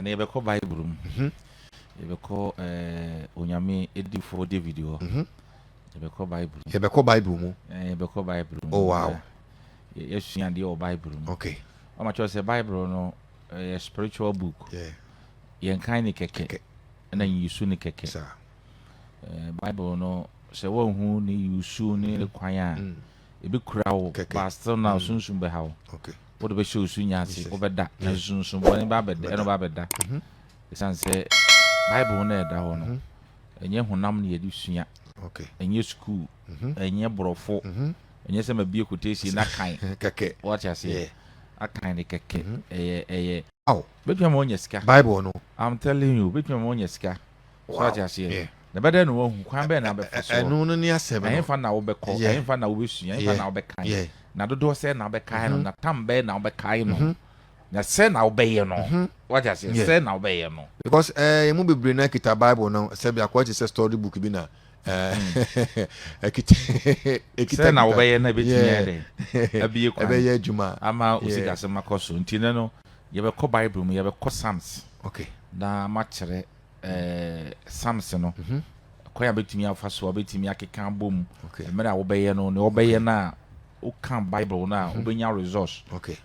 na yɛbɛkɔ Bible mu yɛbɛkɔ onyame edifo David ho yɛbɛkɔ Bible mu yɛbɛkɔ Bible mu oh wow yɛsua deɛ wɔ Bible mu okay ɔma kyerɛ sɛ Bible no spiritual book yɛnkan ne kɛkɛ na yisu ne kɛkɛ Bible no sɛ wɔnhu ne yisu ne kwan a ebi kura wo but still now sunsun bɛ ha wo wode bɛhyɛ osu nya ase wobɛda na sunsun bɔne ba bɛda ɛno ba bɛda ɛsiane sɛ Bible no ɛda hɔ no ɛnyɛ honam ne yɛde sua ɛnyɛ school ɛnyɛ borɔfo ɛnyɛ sɛ mabie quotation na kan kɛkɛ wɔte ase akan ne kɛkɛ ɛyɛ bɛtuma ma ɔnyɛ sika Bible no I'm telling you bɛtuma ma ɔnyɛ sika wɔte ase na bɛda no wahu kwan bɛɛ na bɛfa so ɛno no ne asɛm no ɛhefa na wobɛkɔ ɛhefa na wobɛsua ɛhefa na wobɛkan na dodoɔ sɛ na wobɛkae no na tam bɛɛ na wobɛkae no na sɛ na wobɛyɛ no wɔte ase sɛ na wobɛyɛ no because yɛmu bebree na kita Bible no sɛ bi akɔ sɛ story book bi na sɛ na wobɛyɛ na ɛbɛtumi yɛ dɛ abie kwan ɛbɛyɛ adwuma ama osikasɛm akɔ so nti ne no yɛbɛkɔ Bible mu yɛbɛkɔ Psalms na makyerɛ Psalms no kwan a bɛtumi afa so a bɛtumi akeka bom mmerɛ a wobɛyɛ no ne wobɛyɛ no a woka Bible no a wobɛnya resource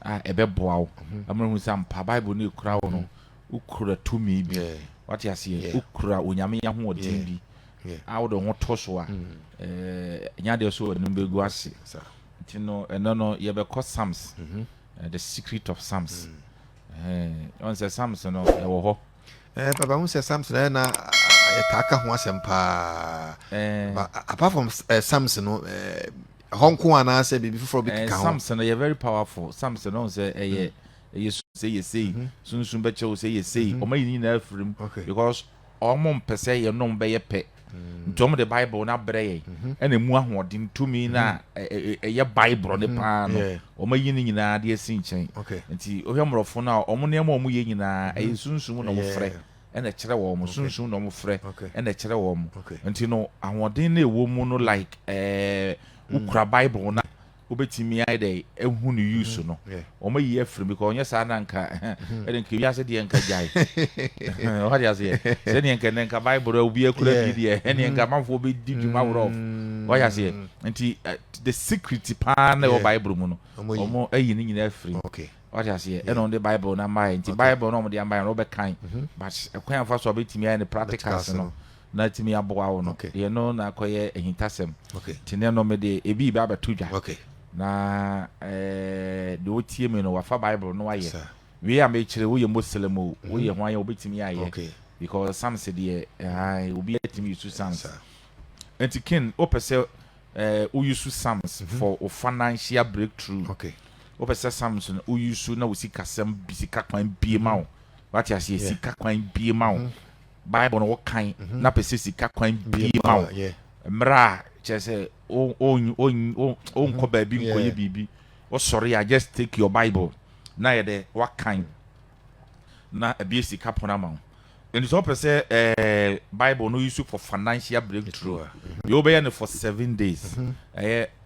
a ɛbɛboa wo amɛhu sɛ mpa Bible no ɛkura wo no wokura tumi bi wate aseɛ wokura onyame yɛ hoɔden bi a wode ho to so a ɛnya deɛ so anim bɛgu ase nti no ɛno no yɛbɛkɔ Psalms the secret of Psalms ɔn sɛ Psalms no ɛwɔ hɔ papa hu sɛ Psalms no na yɛtaaka ho asɛm paa apart from Psalms no honko anaasɛ biribi foforɔ bi keka ho Psalms no yɛ very powerful Psalms no sɛ ɛyɛ sɛ yɛ sei sunsun bɛkyɛw sɛ yɛ sei ɔma yi nyinaa afirim because ɔmo mpɛ sɛ yɛnom bɛyɛ pɛ nti ɔmo de Bible na brɛ yɛ ɛna mu ahoɔden tumi na ɛyɛ Bible ne paa no ɔma yi ne nyinaa de asi nkyɛn nti ohwɛ mmorɔfo no a ɔmo nneɛma ɔmo yɛ nyinaa ɛyɛ sunsun na ɔmo frɛ ɛna kyerɛ wɔ mo sunsun na ɔmo frɛ ɛna kyerɛ wɔ mo nti no ahoɔden na ɛwɔ mu no like wokura Bible na wobɛtumi ayɛ dɛ ɛhu no use no ɔma yi afiri because ɔnyɛ saa na nka ɛde nka wiase deɛ nka gyae ɔhade aseɛ sɛneɛ nka nka Bible a obi akura bi deɛ ɛneɛ nka amanfoɔ bɛdi dwuma worɔ ɔhade aseɛ nti the secret paa na ɛwɔ Bible mu no ɔmo ayi ne nyinaa afiri ɔhade aseɛ ɛna ɔde Bible na mmaeɛ nti Bible na ɔmode ambaeɛ no wobɛkan but ɛkwan afa so a wobɛtumi ayɛ ne practicals no na timi aboa wo no deɛ no na akɔyɛ ahintasɛm nti ne no mede ebi ba abɛto dwa na de wotie me no wafa Bible no ayɛ we am ekyire wo yɛ Muslim o wo yɛ ho ayɛ obetimi ayɛ because Psalms deɛ obi atimi use Psalms enti kin opese wo use Psalms for financial breakthrough opese Psalms no wo use na wo sika kasam bisika kwan bie ma wo what you say sika kwan bie ma wo Bible no wo kan na pese sika kwan bie ma wo mra kyerɛ on ko baabi nkoye bibi o sorry I just take your Bible na yɛ de wakan na abi sika pona ma and so say Bible no use for financial breakthrough you obey no for 7 days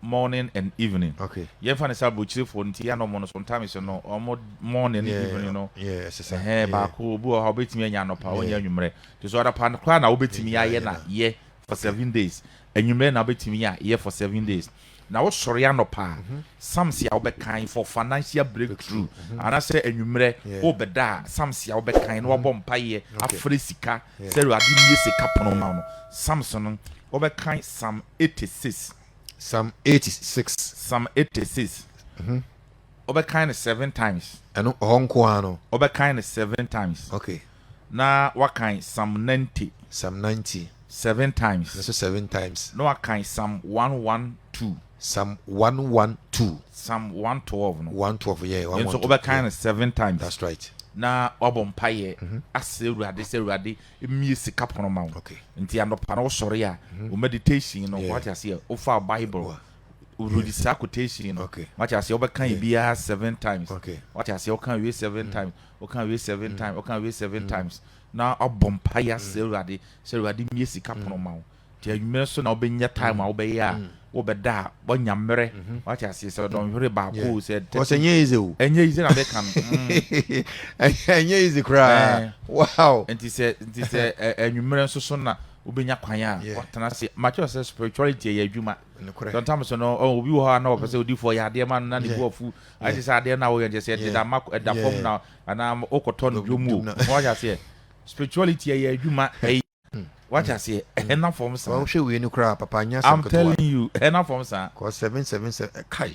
morning and evening you find yourself buchire for nti ya no mo sometimes you know morning and evening you know ba ko obu o betimi anya no pa onya nwumre so other pan kra na obetimi aye na ye for 7 days enwumre na betimi ya ye for 7 days na wo sori anopa Psalms ya obekan for financial breakthrough ana say enwumre obeda Psalms ya obekan na wo mpaye afre sika say ru ade nie sika pono ma no Psalms no obekan Psalm 86 obekan 7 times eno honko ano obekan 7 times na wakan Psalm 90 7 times that's 7 times no wakan Psalm 112 Psalm 112 Psalm 112 no 112 yeah 112 so over kind 7 times that's right na obompaye aseruade seruade emi sika pono ma nti anopa na wo sori a o meditation no what you say o fa Bible o read the quotation no what you say over kind bia 7 times what you say o kan we 7 times o kan we 7 times o kan we 7 times na obompaye seruade mi sika pono ma ti anwumere so na obenya time a obenya obeda bonyamere what you say so don hwere ba ko say because enye easy o enye easy na be kan enye easy cry wow and he said anwumere so na obenya kwan a watana say macho say spirituality ya adwuma sometimes no obi wo ha na opese odi for ya de man na ne bo afu I just ade na wo je say da da form na ana okoto no dwomu what you say spirituality ya adwuma what you say na form sa wo hwe we ni kra papa anya I'm telling you na form sa cause 777 kai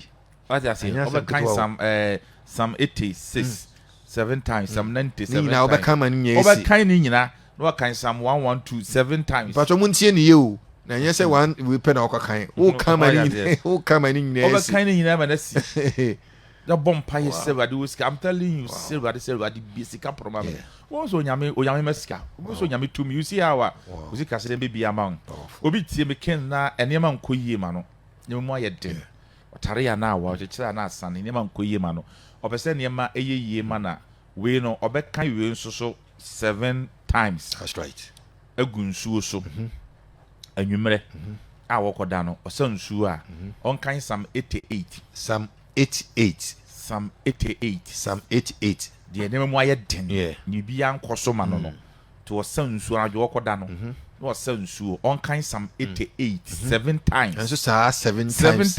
what you say over kind some 86 7 times some 97 ni na over come ni nyesi over kind ni nyina no kan some 112 7 times but mo ntie ni ye o na nya say one we pen o kan o come ni nyesi over kind ni nyina ma na si the bompa ye silver the whiskey I'm telling you silver the basic program won so onyame masika won so onyame to me you see how we see kase be bia man obi tie me ken na enema nkoyie ma no ne mo aye den otare ya na wa chechira na asan enema nkoyie ma no opese enema eyeyie ma na we no obekan we nso so 7 times that's right agunsuo so anwumere a wokoda no osansuo a onkan sam 88 sam 88 Psalm 88 Psalm 88 the name mo aye den ni bia nkoso ma no no to osansuo a jo koda no no osansuo on kan Psalm 88 7 times and so say 7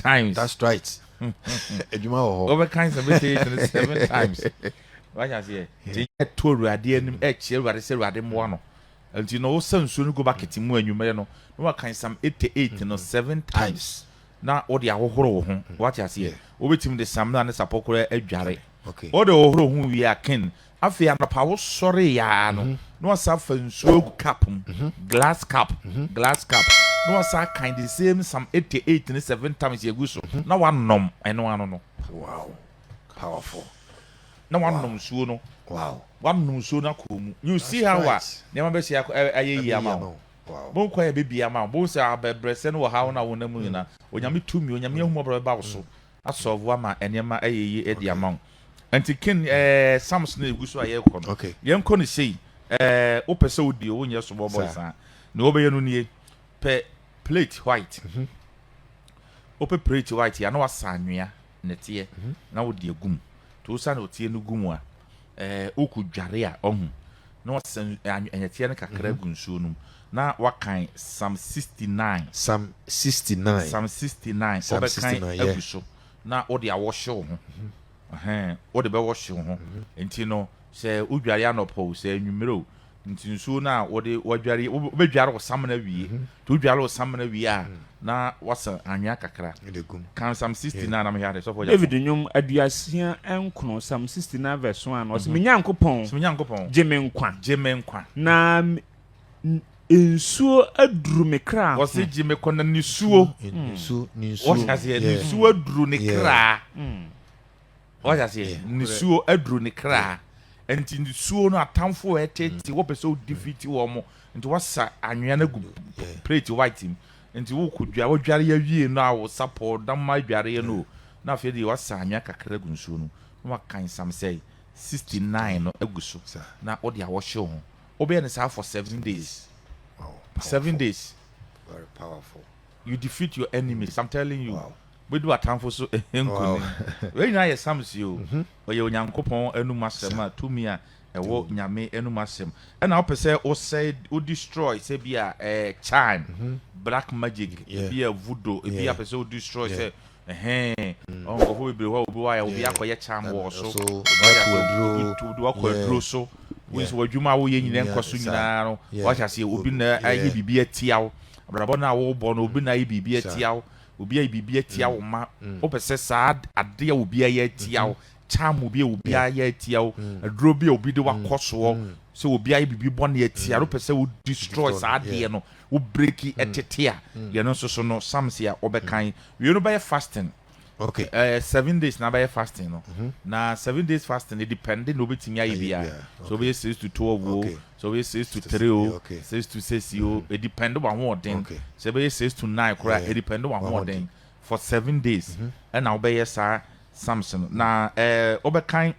times that's right eduma ho over kan Psalm 88 7 times what you say the toru ade anim e chieru se ruade mo no until no osansuo no go back mu anwumere no no kan Psalm 88 no 7 times na odi ahohoro wo ho what you say obetim de samna ne sapokoro adware okay odi ohoro hu wi aken afi anapa wo sore ya no no asafa nsuo cup glass cup no asa kind the same some 88 and 7 times yegu so na wanom eno ano no wow powerful na wanom nsuo no wow wanom nsuo na komu you see how ne ma be sia ayeyi ama wow bon kwa bebi ama bon se abebrese no ha na wo na mu nyina onyame tumi onyame hu mobro ba wo so asolve ama enema ayeyi edi ama anti kin Samson eguso aye ko no okay yen ko no sei opese odi o nye so bobo sa na obeye no nie pe plate white ope plate white ya na wasanwea netie na wodi agum to sa na otie no gum a okudware a ohu na wasan anyetie no kakra gunsuo no na wakan Psalm 69 obekan aguso na odi awoshe ho odi be woshe ho enti no se udware anopo se anwumero nti nsuo na odi wadware obedware wo sam na wie to udware wo sam na wie a na wasa anwea kakra kan Psalm 69 na me hade so for David nyum aduasia enkono Psalm 69 verse 1 o se menyankopon jemenkwa na nsuo aduru me kra wo se jime kona nisuo wo se nisuo aduru ne kra wo se nisuo aduru ne kra enti nisuo no atamfo etete wo pese o defeat wo mo enti wasa anwea na gu plate white enti wo kudwa wo dware ya wie no a wo support da ma dware ya no na afi de wasa anwea kakra gu nsuo no no kan sam say 69 no aguso na odi a wo hye ho obe ne sa for 7 days. Wow, 7 days. Very powerful. You defeat your enemies. I'm telling you. Wow. We do a time for so Wow. when you are Samson you or you nyankopon enu masem to me a wo nyame enu masem and na opese o said o destroy say be a charm black magic be a voodoo be a person o destroy say on go for be wo wa obi akoye charm wo so to do akwadro so we so adwuma wo ye nyina nkoso nyina no wa cha say obi na ayi bibi atiawo abrabo na wo bo no obi na ayi bibi atiawo obi ayi bibi atiawo ma opese sa ade obi ayi atiawo charm obi obi ayi atiawo adro bi obi de wakoso so obi ayi bibi bone atiawo opese wo destroy sa ade no wo break etetea ye no so no samsia obekan we no buy fasting. Okay. 7 days na by fasting no. Na 7 days fasting it depending no betimi ayi bia. So we 6 to 12 so we 6 to 3 6 to 6 it depend on what then. So we 6 to 9 it depend on what then for 7 days. And now be sa Samson. Na obekan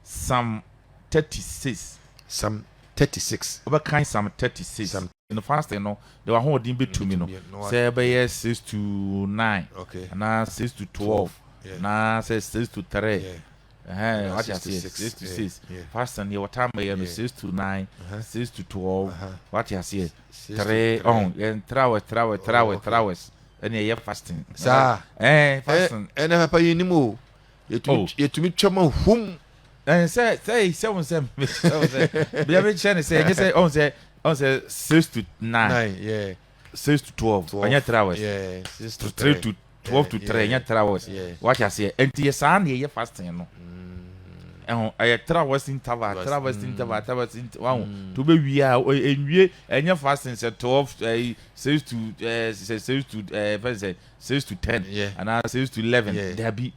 Psalm 36. Psalm 36. Obekan Psalm 36. in the fasting no they were holding bit to me no say be 6 to 9 okay na 6 to 12 na say 6 to 3 what you say 6 to 6 fasting your time be 6 to 9 6 to 12 what you say 3 on and trawes and you fasting sa fasting and papa you nimu you me chama hum and say be every chance say you say on say 6 to 9 6 to 12 and you trawes 6 to 3 to 12 to 3 and trawes what you say and you say you fasting no I trawes interval wow to be we are and you fasting say 12 6 to 6 to 10 and now 6 to 11 there be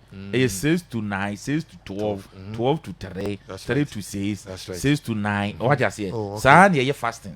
6 to 9 6 to 12 12 to 3 3 to 6 6 to 9 what you say san you fasting